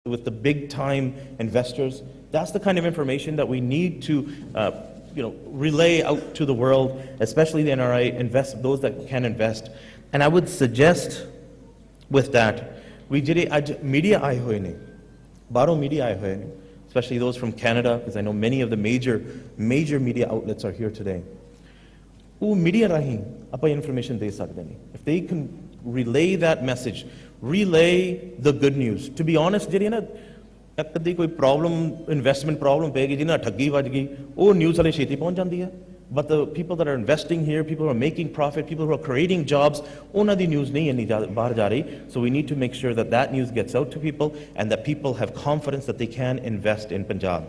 with the big-time investors. That's the kind of information that we need to relay out to the world, especially the NRI, those that can invest. And I would suggest with that, we ਜਿਹੜੇ media ਆਏ ਹੋਏ ਨੇ, ਬਾਹਰੋਂ media ਆਏ ਹੋਏ ਨੇ, especially those from Canada, because I know many of the major media outlets are here today. ਉਹ media ਰਾਹੀਂ ਆਪਾਂ information ਦੇ ਸਕਦੇ ਨੇ. If they can relay that message, relay the good news. To be honest, ਜਿਹੜੀ ਨਾ ਕਦੀ ਕੋਈ investment problem ਪੈ ਗਈ, ਜਿਹਨਾਂ ਠੱਗੀ ਵੱਜ ਗਈ, ਉਹ news ਵਾਲੇ ਛੇਤੀ ਪਹੁੰਚ ਜਾਂਦੀ ਹੈ. But the people that are investing here, people who are making profit, people who are creating jobs, ਉਹਨਾਂ ਦੀ news ਨਹੀਂ ਇੰਨੀ ਬਾਹਰ ਜਾ ਰਹੀ. So we need to make sure that that news gets out to people and that people have confidence that they can invest in Punjab.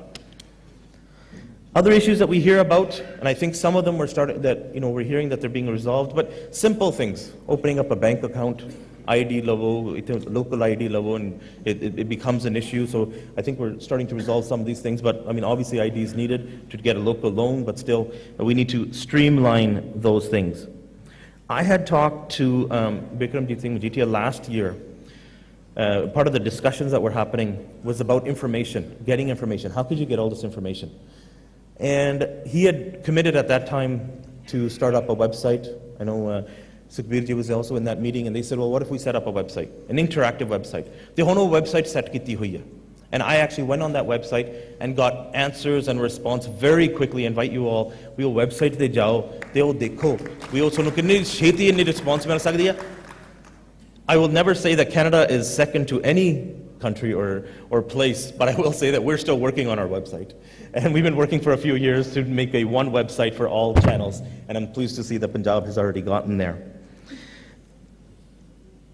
Other issues that we hear about, and I think some of them we're hearing that they're being resolved, but simple things, opening up a bank account, ID level, local ID level, and it becomes an issue. So I think we're starting to resolve some of these things, but I mean, obviously ID is needed to get a local loan, but still we need to streamline those things. I had talked to Bikramjit Singh Majitia last year. Part of the discussions that were happening was about information, getting information. How could you get all this information? And he had committed at that time to start up a website. I know Sukhbirji was also in that meeting, and they said, well, what if we set up a website, an interactive website? The whole website set kiti hui hai. And I actually went on that website and got answers and response very quickly. I invite you all, we will website te jao, te o dekho. We also look at sheti in response. I will never say that Canada is second to any country or place, but I will say that we're still working on our website. And we've been working for a few years to make one website for all channels, and I'm pleased to see that Punjab has already gotten there.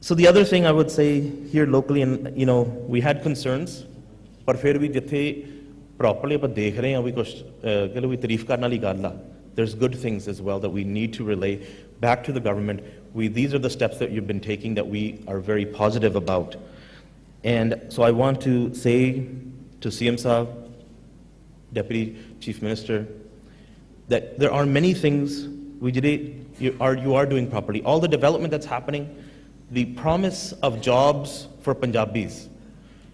So the other thing I would say here locally, and we had concerns, but फिर भी जिथे properly ਆਪਾਂ देख रहे हैं अभी कुछ कहलो भी तारीफ करने वाली गल आ. There's good things as well that we need to relay back to the government. These are the steps that you've been taking that we are very positive about. And so I want to say to CM Saab, Deputy Chief Minister, that there are many things you are doing properly. All the development that's happening, the promise of jobs for Punjabis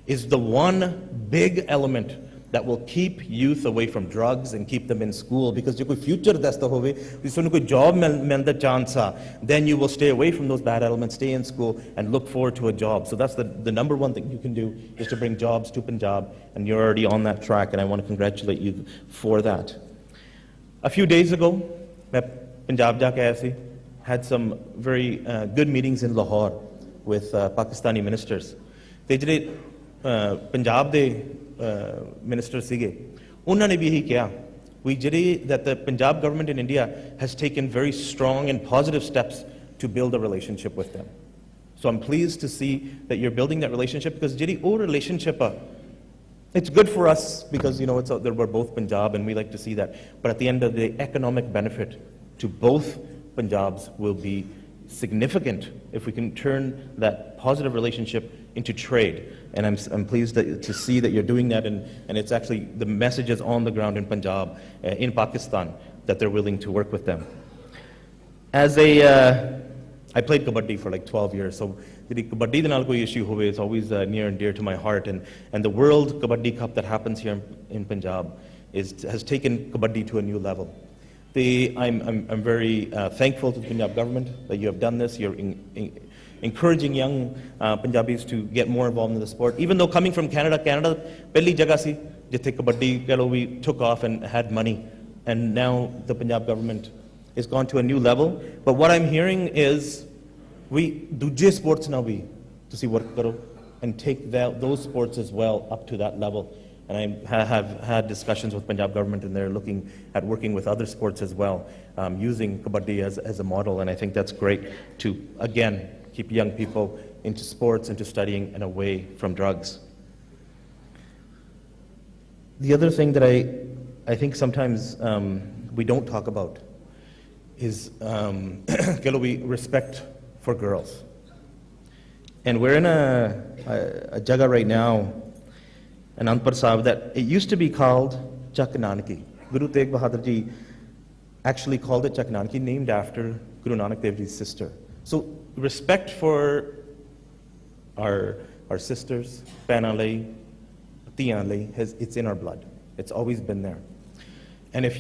is the one big element that will keep youth away from drugs and keep them in school. Because if future dasta hove, if job menda chance, then you will stay away from those bad elements, stay in school, and look forward to a job. So that's the number one thing you can do, is to bring jobs to Punjab, and you're already on that track, and I want to congratulate you for that. A few days ago, Punjab ja ke aaya si, had some very good meetings in Lahore with Pakistani ministers. They did Punjab de minister sige, unna ne bhi yahi kiya, that the Punjab government in India has taken very strong and positive steps to build a relationship with them. So I'm pleased to see that you're building that relationship, because jiri o relationship it's good for us because we're both Punjab and we like to see that. But at the end of the day, economic benefit to both Punjabs will be significant if we can turn that positive relationship into trade. And I'm pleased to see that you're doing that, and it's actually the messages on the ground in Punjab, in Pakistan, that they're willing to work with them. I played kabaddi for like 12 years, so the kabaddi de naal koi issue hove is always near and dear to my heart, and the World Kabaddi Cup that happens here in Punjab has taken kabaddi to a new level. I'm very thankful to the Punjab government that you have done this. You're encouraging young Punjabis to get more involved in the sport. Even though coming from Canada pehli jagah si jithe kabaddi keh lo we took off and had money, and now the Punjab government has gone to a new level. But what I'm hearing is we duje sports na bhi tusi work karo and take those sports as well up to that level. And I have had discussions with Punjab government, and they're looking at working with other sports as well, using kabaddi as a model. And I think that's great to, again, keep young people into sports, into studying, and away from drugs. The other thing that I think sometimes we don't talk about is respect for girls. And we're in a jaga right now, Anandpur Sahib, that it used to be called Chak Nanaki. Guru Tegh Bahadur Ji actually called it Chak Nanaki, named after Guru Nanak Dev Ji's sister. So respect for our our sisters, ਭੈਣਾਂ ਲਈ, ਧੀਆਂ ਲਈ, it's in our blood. It's always been there. And if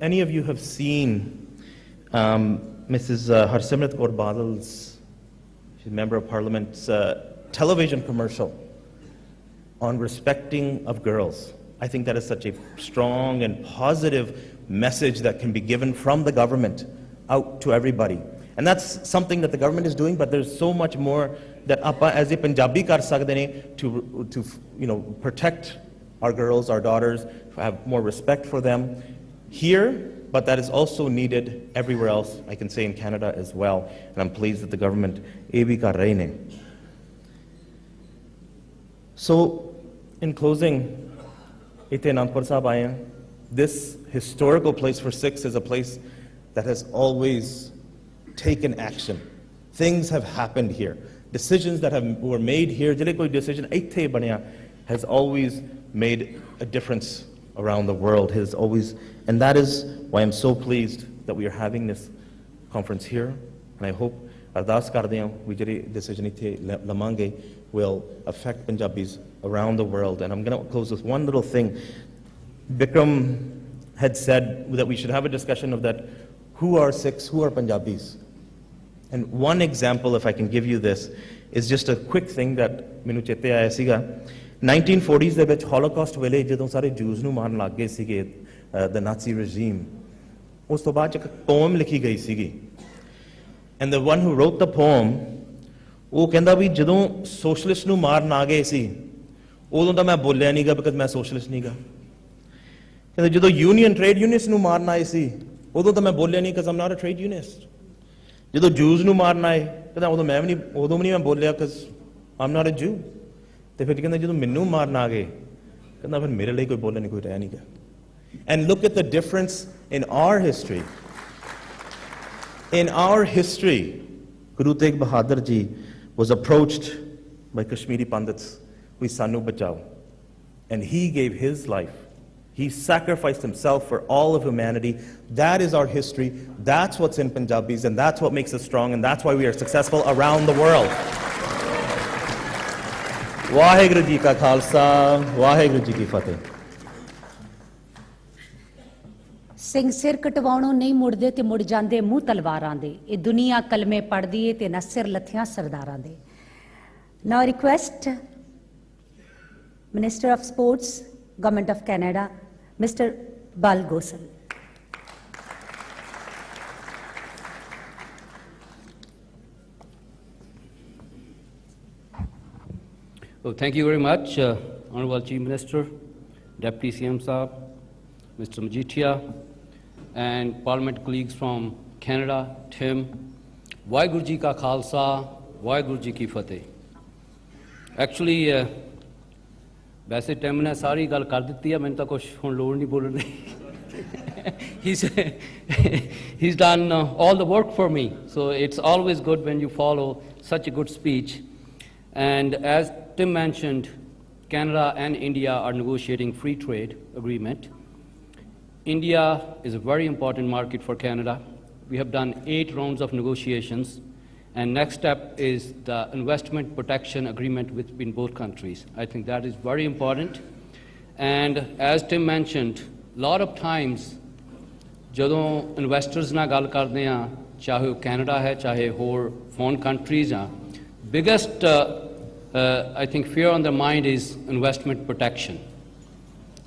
any of you have seen Mrs. Harsimrat Kaur Badel's, she's a member of Parliament's television commercial on respecting of girls, I think that is such a strong and positive message that can be given from the government out to everybody. And that's something that the government is doing, but there's so much more that ਆਪਾਂ as a Punjabi ਕਰ ਸਕਦੇ ਨੇ to protect our girls, our daughters, have more respect for them here, but that is also needed everywhere else, I can say in Canada as well. And I'm pleased that the government ਇਹ ਵੀ ਕਰ ਰਹੇ ਨੇ. So, in closing, ਇੱਥੇ ਅਨੰਦਪੁਰ ਸਾਹਿਬ ਆਏ ਹਾਂ. This historical place for Sikhs is a place that has always taken action. Things have happened here. Decisions that were made here, ਜਿਹੜੇ ਕੋਈ decision ਇੱਥੇ ਬਣਿਆ, has always made a difference around the world. And that is why I'm so pleased that we are having this conference here. And I hope ਅਰਦਾਸ ਕਰਦੇ ਹਾਂ ਵੀ ਜਿਹੜੇ decision ਇੱਥੇ ਲਵਾਂਗੇ will affect Punjabis around the world. And I'm going to close with one little thing. Bikram had said that we should have a discussion of that. Who are Sikhs? Who are Punjabis? And one example, if I can give you this, is just a quick thing that ਮੈਨੂੰ ਚੇਤੇ ਆਇਆ ਸੀਗਾ. 1940s ਦੇ ਵਿੱਚ Holocaust ਵੇਲੇ ਜਦੋਂ ਸਾਰੇ Jews ਨੂੰ ਮਾਰਨ ਲੱਗ ਗਏ ਸੀਗੇ, the Nazi regime, ਉਸ ਤੋਂ ਬਾਅਦ ਇੱਕ poem ਲਿਖੀ ਗਈ ਸੀਗੀ. And the one who wrote the poem, ਉਹ ਕਹਿੰਦਾ ਵੀ ਜਦੋਂ socialist ਨੂੰ ਮਾਰਨ ਆ ਗਏ ਸੀ, ਉਦੋਂ ਤਾਂ ਮੈਂ ਬੋਲਿਆ ਨਹੀਂਗਾ because ਮੈਂ socialist ਨਹੀਂਗਾ. ਕਹਿੰਦਾ ਜਦੋਂ trade unionists ਨੂੰ ਮਾਰਨ ਆਏ ਸੀ, ਉਦੋਂ ਤਾਂ ਮੈਂ ਬੋਲਿਆ ਨਹੀਂ because I'm not a trade unionist. ਜਦੋਂ Jews ਨੂੰ ਮਾਰਨ ਆਏ, ਕਹਿੰਦਾ ਉਦੋਂ ਵੀ ਨਹੀਂ ਮੈਂ ਬੋਲਿਆ because I'm not a Jew. ਤੇ ਫਿਰ ਕਹਿੰਦਾ ਜਦੋਂ ਮੈਨੂੰ ਮਾਰਨ ਆ ਗਏ, ਕਹਿੰਦਾ ਫਿਰ ਮੇਰੇ ਲਈ ਕੋਈ ਬੋਲਣ ਨਹੀਂ, ਕੋਈ ਰਹਿ ਨਹੀਂਗਾ. And look at the difference in our history. In our history, Guru Tegh Bahadur Ji was approached by Kashmiri Pandits, we Sanu Bachao. And he gave his life. He sacrificed himself for all of humanity. That is our history. That's what's in Punjabis, and that's what makes us strong, and that's why we are successful around the world. Waheguru Ji Ka Khalsa, Waheguru Ji Ki Fateh. Singh ਸਿਰ ਕਟਵਾਉਣੋਂ ਨਹੀਂ ਮੁੜਦੇ ਤੇ ਮੁੜ ਜਾਂਦੇ ਮੂੰਹ ਤਲਵਾਰਾਂ ਦੇ. ਇਹ ਦੁਨੀਆ ਕਲਮੇ ਪੜਦੀ ਏ ਤੇ ਨਾ ਸਿਰ ਲੱਥੀਆਂ ਸਰਦਾਰਾਂ ਦੇ. Now I request Minister of Sports, Government of Canada, Mr. Bal Gosal. Well, thank you very much, Honorable Chief Minister, Deputy CM Saab, Mr. Majitia, and Parliament colleagues from Canada, Tim. Waheguru Ji Ka Khalsa, Waheguru Ji Ki Fateh. Actually, वैसे Tim ने सारी गल कर दी है, मैंने तो कुछ हुण लोड़ नहीं बोलने की. He's done all the work for me, so it's always good when you follow such a good speech. And as Tim mentioned, Canada and India are negotiating free trade agreement. India is a very important market for Canada. We have done 8 rounds of negotiations, and next step is the investment protection agreement between both countries. I think that is very important. And as Tim mentioned, a lot of times, ਜਦੋਂ investors ਨਾਲ ਗੱਲ ਕਰਦੇ ਹਾਂ, ਚਾਹੇ ਉਹ Canada ਹੈ, ਚਾਹੇ ਹੋਰ foreign countries are, biggest I think fear on their mind is investment protection.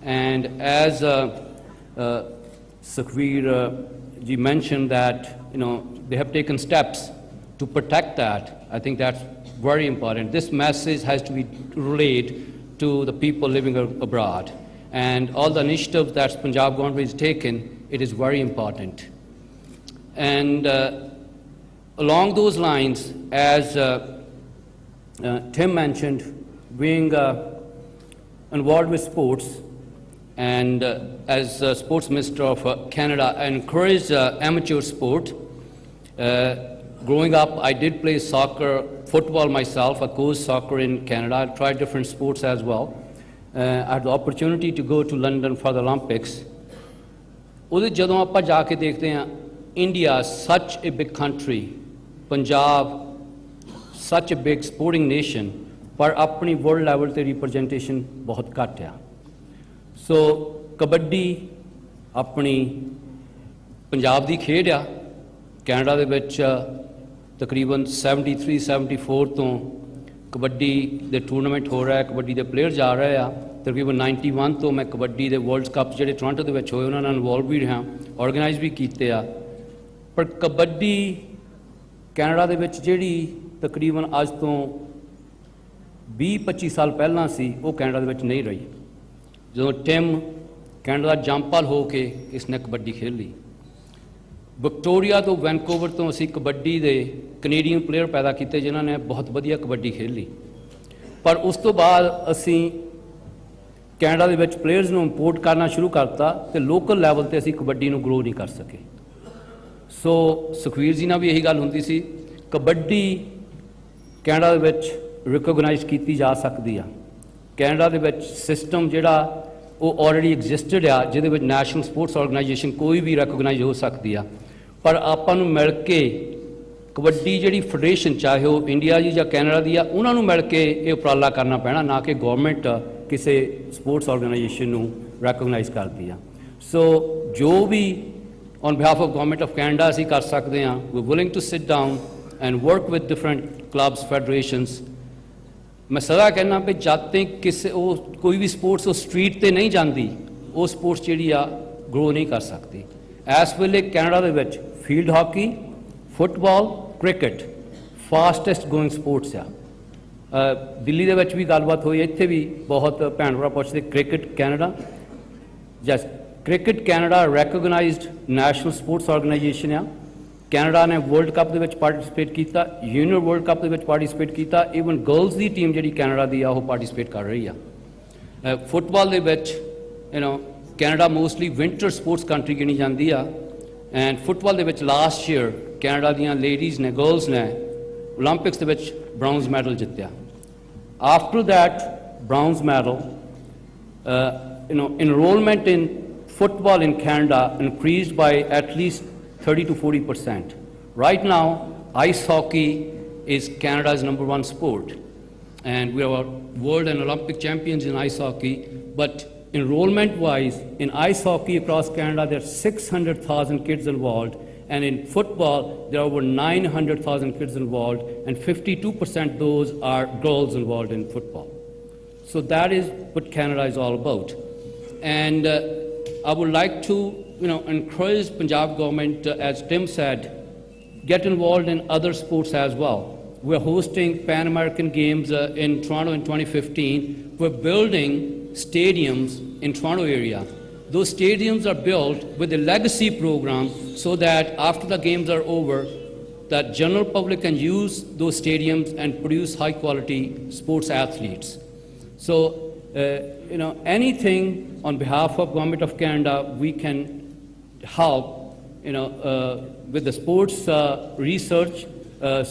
And as Sukhveer ji mentioned that, they have taken steps to protect that. I think that's very important. This message has to be relayed to the people living abroad. And all the initiatives that Punjab government has taken, it is very important. And along those lines, as Tim mentioned, being involved with sports, and as Sports Minister of Canada, I encourage amateur sport. Growing up, I did play soccer, football myself. I coached soccer in Canada. I tried different sports as well. I had the opportunity to go to London for the Olympics. ਉਹਦੇ ਜਦੋਂ ਆਪਾਂ ਜਾ ਕੇ ਦੇਖਦੇ ਹਾਂ, India, such a big country, Punjab, such a big sporting nation, ਪਰ ਆਪਣੀ world level ਤੇ representation ਬਹੁਤ ਘੱਟ ਆ। ਸੋ ਕਬੱਡੀ ਆਪਣੀ ਪੰਜਾਬ ਦੀ ਖੇਡ ਆ। ਕੈਨੇਡਾ ਦੇ ਵਿੱਚ ਤਕਰੀਬਨ 73-74 ਤੋਂ ਕਬੱਡੀ ਦੇ ਟੂਰਨਾਮੈਂਟ ਹੋ ਰਿਹਾ, ਕਬੱਡੀ ਦੇ ਪਲੇਅਰ ਜਾ ਰਹੇ ਆ। ਤਕਰੀਬਨ 91 ਤੋਂ ਮੈਂ ਕਬੱਡੀ ਦੇ ਵਰਲਡ ਕੱਪ ਜਿਹੜੇ ਟੋਰਾਂਟੋ ਦੇ ਵਿੱਚ ਹੋਏ ਉਹਨਾਂ ਨਾਲ ਇਨਵੋਲਵ ਵੀ ਰਿਹਾ, ਆਰਗੇਨਾਈਜ਼ ਵੀ ਕੀਤੇ ਆ। ਪਰ ਕਬੱਡੀ ਕੈਨੇਡਾ ਦੇ ਵਿੱਚ ਜਿਹੜੀ ਤਕਰੀਬਨ ਅੱਜ ਤੋਂ 20-25 ਸਾਲ ਪਹਿਲਾਂ ਸੀ, ਉਹ ਕੈਨੇਡਾ ਦੇ ਵਿੱਚ ਨਹੀਂ ਰਹੀ। ਜਦੋਂ ਟਿਮ ਕੈਨੇਡਾ ਦਾ ਜੰਪਾਲ ਹੋ ਕੇ ਇਸਨੇ ਕਬੱਡੀ ਖੇਲੀ। ਵਿਕਟੋਰੀਆ ਤੋਂ ਵੈਨਕੂਵਰ ਤੋਂ ਅਸੀਂ ਕਬੱਡੀ ਦੇ ਕੈਨੇਡੀਅਨ ਪਲੇਅਰ ਪੈਦਾ ਕੀਤੇ ਜਿਨ੍ਹਾਂ ਨੇ ਬਹੁਤ ਵਧੀਆ ਕਬੱਡੀ ਖੇਲੀ। ਪਰ ਉਸ ਤੋਂ ਬਾਅਦ ਅਸੀਂ ਕੈਨੇਡਾ ਦੇ ਵਿੱਚ ਪਲੇਅਰਸ ਨੂੰ ਇੰਪੋਰਟ ਕਰਨਾ ਸ਼ੁਰੂ ਕਰਤਾ ਤੇ ਲੋਕਲ ਲੈਵਲ ਤੇ ਅਸੀਂ ਕਬੱਡੀ ਨੂੰ ਗਰੋ ਨਹੀਂ ਕਰ ਸਕੇ। ਸੋ ਸੁਖਵੀਰ ਜੀ ਨਾਲ ਵੀ ਇਹੀ ਗੱਲ ਹੁੰਦੀ ਸੀ, ਕਬੱਡੀ ਕੈਨੇਡਾ ਦੇ ਵਿੱਚ ਰਿਕੋਗਨਾਈਜ਼ ਕੀਤੀ ਜਾ ਸਕਦੀ ਆ। ਕੈਨੇਡਾ ਦੇ ਵਿੱਚ ਸਿਸਟਮ ਜਿਹੜਾ ਉਹ ਆਲਰੇਡੀ ਐਗਜ਼ਿਸਟਡ ਆ, ਜਿਹਦੇ ਵਿੱਚ ਨੈਸ਼ਨਲ ਸਪੋਰਟਸ ਆਰਗੇਨਾਈਜੇਸ਼ਨ ਕੋਈ ਵੀ ਰਿਕੋਗਨਾਈਜ਼ ਹੋ ਸਕਦੀ ਆ। ਪਰ ਆਪਾਂ ਨੂੰ ਮਿਲ ਕੇ ਕਬੱਡੀ ਜਿਹੜੀ ਫੈਡਰੇਸ਼ਨ, ਚਾਹੇ ਉਹ ਇੰਡੀਆ ਦੀ ਜਾਂ ਕੈਨੇਡਾ ਦੀ ਆ, ਉਹਨਾਂ ਨੂੰ ਮਿਲ ਕੇ ਇਹ ਉਪਰਾਲਾ ਕਰਨਾ ਪੈਣਾ, ਨਾ ਕਿ ਗੌਰਮੈਂਟ ਕਿਸੇ ਸਪੋਰਟਸ ਆਰਗੇਨਾਈਜੇਸ਼ਨ ਨੂੰ ਰਿਕੋਗਨਾਈਜ਼ ਕਰਦੀ ਆ। ਸੋ ਜੋ ਵੀ on behalf of government of Canada ਅਸੀਂ ਕਰ ਸਕਦੇ ਹਾਂ, we willing to sit down and work with different clubs, federations. ਮੈਂ ਸਦਾ ਕਹਿੰਦਾ ਵੀ ਜਦ ਤੱਕ ਕਿਸੇ ਉਹ ਕੋਈ ਵੀ ਸਪੋਰਟਸ ਉਹ ਸਟਰੀਟ ਤੇ ਨਹੀਂ ਜਾਂਦੀ, ਉਹ ਸਪੋਰਟਸ ਜਿਹੜੀ ਆ ਗਰੋ ਨਹੀਂ ਕਰ ਸਕਦੀ। ਇਸ ਵੇਲੇ ਕੈਨੇਡਾ ਦੇ ਵਿੱਚ field hockey, football, cricket fastest going sports ਆ। ਦਿੱਲੀ ਦੇ ਵਿੱਚ ਵੀ ਗੱਲਬਾਤ ਹੋਈ, ਇੱਥੇ ਵੀ ਬਹੁਤ ਭੈਣ ਭਰਾ ਪੁੱਛਦੇ ਕ੍ਰਿਕਟ ਕੈਨੇਡਾ। ਜਸ cricket Canada recognised national sports organisation ਆ। ਕੈਨੇਡਾ ਨੇ ਵਰਲਡ ਕੱਪ ਦੇ ਵਿੱਚ ਪਾਰਟਿਸਿਪੇਟ ਕੀਤਾ, ਜੂਨੀਅਰ ਵਰਲਡ ਕੱਪ ਦੇ ਵਿੱਚ ਪਾਰਟਿਸਿਪੇਟ ਕੀਤਾ। ਈਵਨ ਗਰਲਜ਼ ਦੀ ਟੀਮ ਜਿਹੜੀ ਕੈਨੇਡਾ ਦੀ ਆ ਉਹ ਪਾਰਟਿਸਿਪੇਟ ਕਰ ਰਹੀ ਆ। ਫੁੱਟਬਾਲ ਦੇ ਵਿੱਚ Canada mostly winter sports country ਗਿਣੀ ਜਾਂਦੀ ਆ। ਐਂਡ ਫੁੱਟਬਾਲ ਦੇ ਵਿੱਚ ਲਾਸਟ ਈਅਰ ਕੈਨੇਡਾ ਦੀਆਂ ਲੇਡੀਜ਼ ਨੇ, ਗਰਲਜ਼ ਨੇ ਓਲੰਪਿਕਸ ਦੇ ਵਿੱਚ ਬ੍ਰਾਊਨਜ਼ ਮੈਡਲ ਜਿੱਤਿਆ। After that bronze medal enrollment in football in Canada increased by at least 30 to 40%. Right now, ice hockey is Canada's #1 sport, and we are world and Olympic champions in ice hockey. But enrollment-wise, in ice hockey across Canada, there are 600,000 kids involved, and in football, there are over 900,000 kids involved, and 52% those are girls involved in football. So that is what Canada is all about. And I would like to, encourage Punjab government, as Tim said, get involved in other sports as well. We're hosting Pan American Games in Toronto in 2015. We're building stadiums in Toronto area. Those stadiums are built with a legacy program so that after the games are over, that general public can use those stadiums and produce high quality sports athletes. So, anything on behalf of Government of Canada, we can help, with the sports research,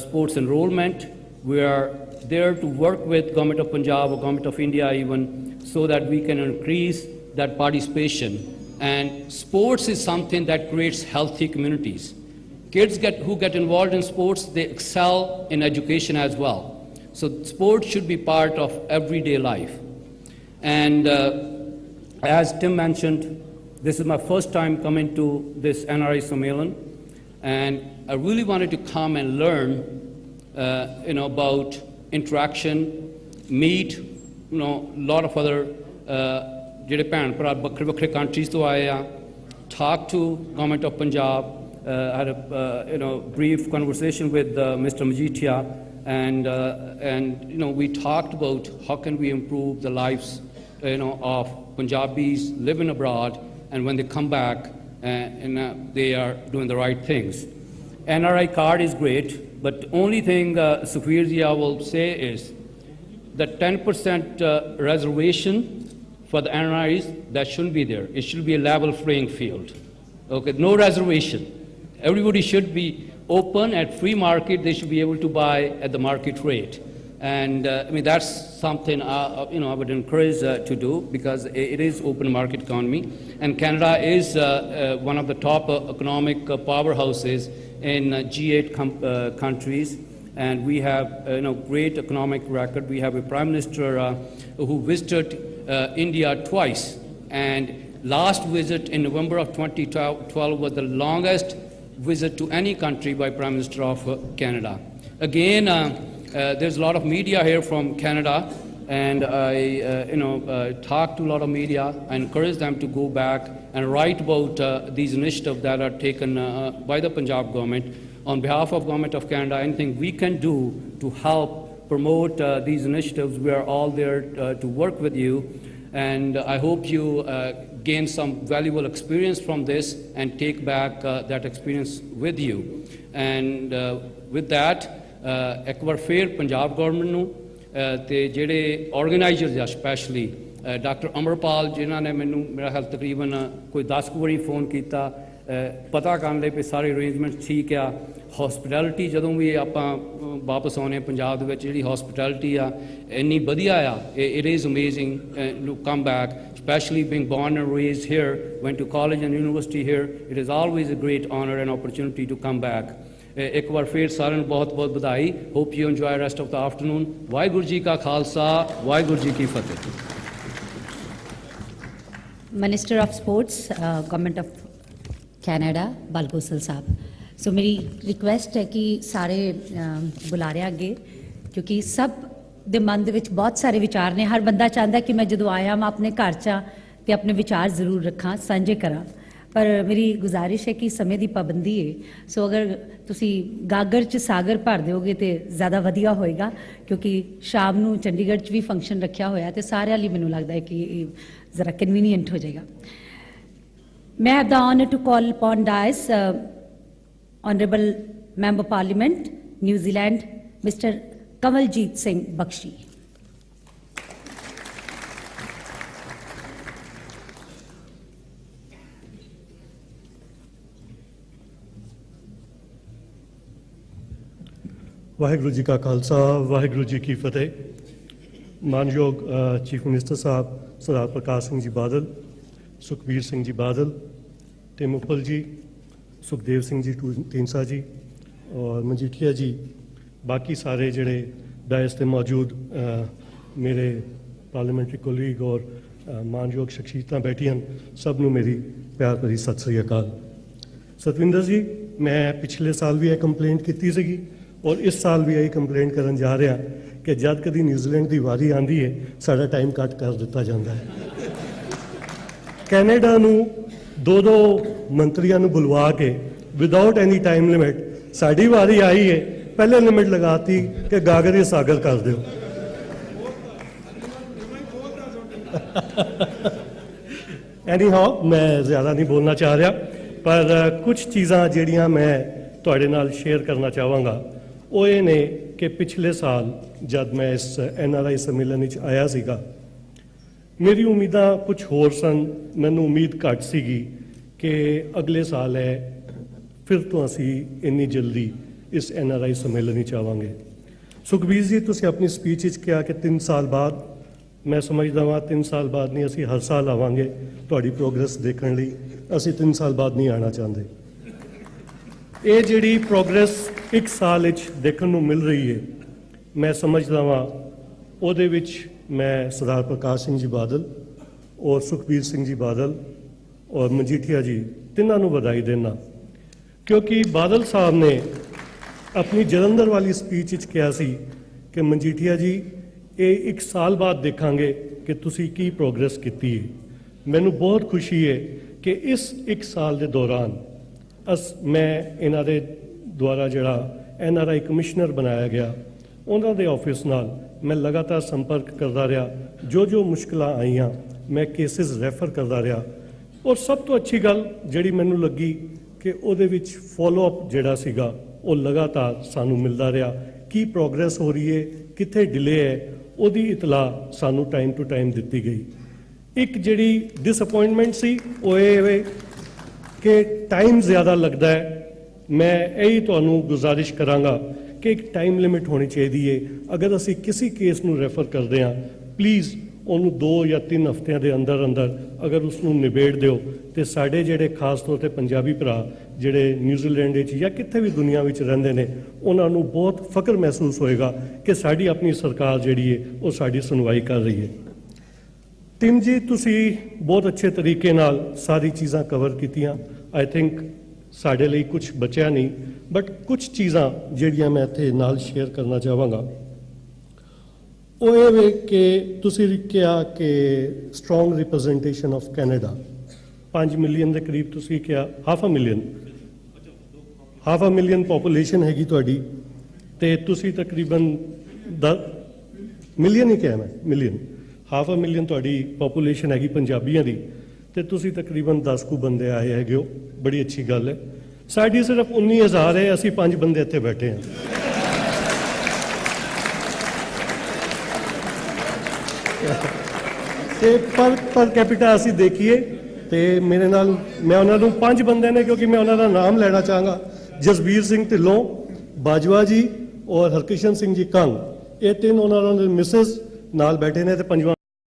sports enrollment. We are there to work with Government of Punjab or Government of India even, so that we can increase that participation. And sports is something that creates healthy communities. Kids who get involved in sports, they excel in education as well. So sports should be part of everyday life. And as Tim mentioned, this is my first time coming to this NRI Sammelan, and I really wanted to come and learn, about interaction, meet, lot of other ਜਿਹੜੇ ਭੈਣ ਭਰਾ ਵੱਖਰੇ ਵੱਖਰੇ countries ਤੋਂ ਆਏ ਆ, talk to Government of Punjab, had a brief conversation with Mr. Majitia, and we talked about how can we improve the lives of Punjabis living abroad, and when they come back they are doing the right things. NRI card is great, but only thing Sukhveer ji I will say is that 10% reservation for the NRIs, that shouldn't be there. It should be a level playing field. Okay, no reservation. Everybody should be open at free market. They should be able to buy at the market rate. And that's something I would encourage to do, because it is open market economy. And Canada is one of the top economic powerhouses in G8 countries. and we have great economic record. We have a Prime Minister who visited India twice, and last visit in November of 2012 was the longest visit to any country by Prime Minister of Canada. Again, there's a lot of media here from Canada, and I talk to a lot of media. I encourage them to go back and write about these initiatives that are taken by the Punjab government. On behalf of Government of Canada, anything we can do to help promote these initiatives, we are all there to work with you. And I hope you gain some valuable experience from this and take back that experience with you. And with that, ਇੱਕ ਵਾਰ ਫਿਰ Punjab government ਨੂੰ ਤੇ ਜਿਹੜੇ organisers ਆ specially doctor Amarpal ਜਿਨ੍ਹਾਂ ਨੇ ਮੈਨੂੰ ਮੇਰਾ ਖਿਆਲ ਤਕਰੀਬਨ ਕੋਈ 10 ਕੁ ਵਾਰੀ ਫੋਨ ਕੀਤਾ ਪਤਾ ਕਰਨ ਲਈ ਵੀ ਸਾਰੇ ਅਰੇਂਜਮੈਂਟ ਠੀਕ ਆ ਹੌਸਪਿਟੈਲਿਟੀ ਜਦੋਂ ਵੀ ਆਪਾਂ ਵਾਪਸ ਆਉਂਦੇ ਪੰਜਾਬ ਦੇ ਵਿੱਚ ਜਿਹੜੀ ਹੌਸਪਿਟੈਲਿਟੀ ਆ ਇੰਨੀ ਵਧੀਆ ਆ it is amazing to come back especially being born and raised here, went to college and university here. It is always a great honor and opportunity to come back. ਇੱਕ ਵਾਰ ਫਿਰ ਸਾਰਿਆਂ ਨੂੰ ਬਹੁਤ ਬਹੁਤ ਵਧਾਈ. Hope you enjoy the rest of the afternoon. Waheguru ji ਕਾ ਖਾਲਸਾ, ਵਾਹਿਗੁਰੂ ਜੀ ਕੀ ਫਤਿਹ. Minister of Sports, Government of Canada, Balgosal ਸਾਹਿਬ. ਸੋ ਮੇਰੀ ਰਿਕੁਐਸਟ ਹੈ ਕਿ ਸਾਰੇ ਬੁਲਾਰਿਆਂ ਅੱਗੇ ਕਿਉਂਕਿ ਸਭ ਦੇ ਮਨ ਦੇ ਵਿੱਚ ਬਹੁਤ ਸਾਰੇ ਵਿਚਾਰ ਨੇ ਹਰ ਬੰਦਾ ਚਾਹੁੰਦਾ ਕਿ ਮੈਂ ਜਦੋਂ ਆਇਆ ਮੈਂ ਆਪਣੇ ਘਰ 'ਚ ਤੇ ਆਪਣੇ ਵਿਚਾਰ ਜ਼ਰੂਰ ਰੱਖਾਂ ਸਾਂਝੇ ਕਰਾਂ ਪਰ ਮੇਰੀ ਗੁਜ਼ਾਰਿਸ਼ ਹੈ ਕਿ ਸਮੇਂ ਦੀ ਪਾਬੰਦੀ ਹੈ ਸੋ ਅਗਰ ਤੁਸੀਂ ਗਾਗਰ 'ਚ ਸਾਗਰ ਭਰ ਦਿਓਗੇ ਤੇ ਜ਼ਿਆਦਾ ਵਧੀਆ ਹੋਏਗਾ ਕਿਉਂਕਿ ਸ਼ਾਮ ਨੂੰ ਚੰਡੀਗੜ੍ਹ 'ਚ ਵੀ ਫੰਕਸ਼ਨ ਰੱਖਿਆ ਹੋਇਆ ਤੇ ਸਾਰਿਆਂ ਲਈ ਮੈਨੂੰ ਲੱਗਦਾ ਹੈ ਕਿ ਇਹ ਜ਼ਰਾ ਕਨਵੀਨੀਐਂਟ ਹੋ ਜਾਏਗਾ ਮੈਂ have the honour to call upon dais honourable member parliament New Zealand mister Kamaljeet Singh Bakshi. Waheguru ji ਕਾ ਖਾਲਸਾ ਵਾਹਿਗੁਰੂ ਜੀ ਕੀ ਫਤਿਹ ਮਾਨਯੋਗ ਚੀਫ ਮਿਨਿਸਟਰ ਸਾਹਿਬ ਸਰਦਾਰ ਪ੍ਰਕਾਸ਼ ਸਿੰਘ ਜੀ ਬਾਦਲ ਸੁਖਬੀਰ ਸਿੰਘ ਜੀ ਬਾਦਲ ਤੇ ਮੁਪਲ ਜੀ ਸੁਖਦੇਵ ਸਿੰਘ ਜੀ ਢੀਂਡਸਾ ਜੀ ਔਰ ਮਜੀਠੀਆ ਜੀ बाकी सारे जड़े डायस ते मौजूद मेरे पार्लियामेंट्री कोलीग और मानयोग शख्सियतां बैठियां सब नूं मेरी प्यार भरी सत श्री अकाल सतविंदर जी मैं पिछले साल भी यह कंप्लेंट की सी और इस साल भी यही कंप्लेंट करन जा रहा कि जब कभी न्यूजीलैंड की वारी आती है साडा टाइम कट कर दिता जाता है कैनेडा नूं दो मंत्रियों नूं बुलवा के विदाउट एनी टाइम लिमिट साडी वारी आई है पहले लिमिट लगाती कि गागर या सागर कर दो एनी हाउ मैं ज़्यादा नहीं बोलना चाह रहा पर कुछ चीज़ां जिहड़ियां मैं तुहाडे नाल शेयर करना चाहांगा वो ये ने कि पिछले साल जब मैं इस NRI सम्मेलन विच आया सीगा मेरी उम्मीदां कुछ होर सन मैनूं उम्मीद घट सीगी कि अगले साल है फिर तो असीं इन्नी जल्दी इस NRI सम्मेलन ही चाहांगे सुखबीर जी तुसीं अपनी स्पीच कहा कि 3 साल बाद मैं समझदा वां 3 साल बाद नहीं असीं हर साल आवांगे तुहाडी प्रोग्रेस देखण लई असीं 3 साल बाद नहीं आना चाहते ये जिहड़ी प्रोग्रेस 1 साल विच देखण नूं मिल रही है मैं समझदा वां उहदे विच मैं सरदार प्रकाश सिंह जी बादल और सुखबीर सिंह जी बादल और मजीठिया जी तिन्हां नूं वधाई देना क्योंकि बादल साहब ने अपनी जलंधर वाली स्पीच कहा सी कि मजीठिया जी ये 1 साल बाद देखांगे कि तुसी की प्रोग्रेस की है मैनू बहुत खुशी है कि इस 1 साल के दौरान मैं इन्हां दे द्वारा जिहड़ा NRI कमिश्नर बनाया गया उन्हां दे ऑफिस नाल मैं लगातार संपर्क करता रहा जो मुश्किलां आईयां मैं केसिस रैफर करता रहा और सब तो अच्छी गल जिहड़ी मैनू लगी कि उहदे विच फॉलो अप जिहड़ा सीगा वो लगातार सानू मिलता रहा की प्रोग्रेस हो रही है कित्थे डिले है उहदी इतला सानू टाइम टू टाइम दी गई एक जिहड़ी डिसअपॉइंटमेंट सी वो ये कि टाइम ज़्यादा लगता है मैं यही तुहानू गुजारिश करांगा कि एक टाइम लिमिट होनी चाहिए है अगर असी किसी केस नू रैफर करते हैं प्लीज़ ਉਹਨੂੰ 2 ਜਾਂ 3 ਹਫ਼ਤਿਆਂ ਦੇ ਅੰਦਰ ਅੰਦਰ ਅਗਰ ਉਸ ਨੂੰ ਨਿਬੇੜ ਦਿਓ ਤੇ ਸਾਡੇ ਜਿਹੜੇ ਖਾਸ ਤੌਰ ਤੇ ਪੰਜਾਬੀ ਭਰਾ ਜਿਹੜੇ ਨਿਊਜ਼ੀਲੈਂਡ ਵਿੱਚ ਜਾਂ ਕਿੱਥੇ ਵੀ ਦੁਨੀਆ ਵਿੱਚ ਰਹਿੰਦੇ ਨੇ ਉਹਨਾਂ ਨੂੰ ਬਹੁਤ ਫਖਰ ਮਹਿਸੂਸ ਹੋਏਗਾ ਕਿ ਸਾਡੀ ਆਪਣੀ ਸਰਕਾਰ ਜਿਹੜੀ ਹੈ ਉਹ ਸਾਡੀ ਸੁਣਵਾਈ ਕਰ ਰਹੀ ਹੈ। ਟਿਮ ਜੀ, ਤੁਸੀਂ ਬਹੁਤ ਅੱਛੇ ਤਰੀਕੇ ਨਾਲ ਸਾਰੀ ਚੀਜ਼ਾਂ ਕਵਰ ਕੀਤੀਆਂ। ਆਈ ਥਿੰਕ ਸਾਡੇ ਲਈ ਕੁਝ ਬਚਿਆ ਨਹੀਂ, ਬਟ ਕੁਝ ਚੀਜ਼ਾਂ ਜਿਹੜੀਆਂ ਮੈਂ ਇੱਥੇ ਨਾਲ ਸ਼ੇਅਰ ਕਰਨਾ ਚਾਹਾਂਗਾ ਉਹ ਇਹ ਵੇ ਕਿ ਤੁਸੀਂ ਕਿਹਾ ਕਿ strong representation of Canada 5 million ਦੇ ਕਰੀਬ ਤੁਸੀਂ ਕਿਹਾ, ਹਾਫ ਅ ਮਿਲੀਅਨ ਪੋਪੂਲੇਸ਼ਨ ਹੈਗੀ ਤੁਹਾਡੀ ਤੇ ਤੁਸੀਂ ਤਕਰੀਬਨ 10 ਮਿਲੀਅਨ ਹੀ ਕਿਹਾ ਮੈਂ, ਮਿਲੀਅਨ, ਹਾਫ ਅ ਮਿਲੀਅਨ ਤੁਹਾਡੀ ਪੋਪੂਲੇਸ਼ਨ ਹੈਗੀ ਪੰਜਾਬੀਆਂ ਦੀ ਤੇ ਤੁਸੀਂ ਤਕਰੀਬਨ 10 ਕੁ ਬੰਦੇ ਆਏ ਹੈਗੇ ਹੋ, ਬੜੀ ਅੱਛੀ ਗੱਲ ਹੈ। ਸਾਡੀ ਸਿਰਫ 19,000 ਹੈ, ਅਸੀਂ 5 ਬੰਦੇ ਇੱਥੇ ਬੈਠੇ ਹਾਂ। ਤੇ ਪਰ ਕੈਪੀਟਾ ਅਸੀਂ ਦੇਖੀਏ ਤੇ ਮੇਰੇ ਨਾਲ ਮੈਂ ਉਹਨਾਂ ਨੂੰ 5 ਬੰਦੇ ਨੇ, ਕਿਉਂਕਿ ਮੈਂ ਉਹਨਾਂ ਦਾ ਨਾਮ ਲੈਣਾ ਚਾਹਾਂਗਾ, ਜਸਬੀਰ ਸਿੰਘ ਢਿੱਲੋਂ, ਬਾਜਵਾ ਜੀ ਔਰ ਹਰਕਿਸ਼ਨ ਸਿੰਘ ਜੀ ਕੰਗ, ਇਹ 3 ਉਹਨਾਂ ਦੇ ਮਿਸਿਸ ਨਾਲ ਬੈਠੇ ਨੇ ਤੇ 5ਵਾਂ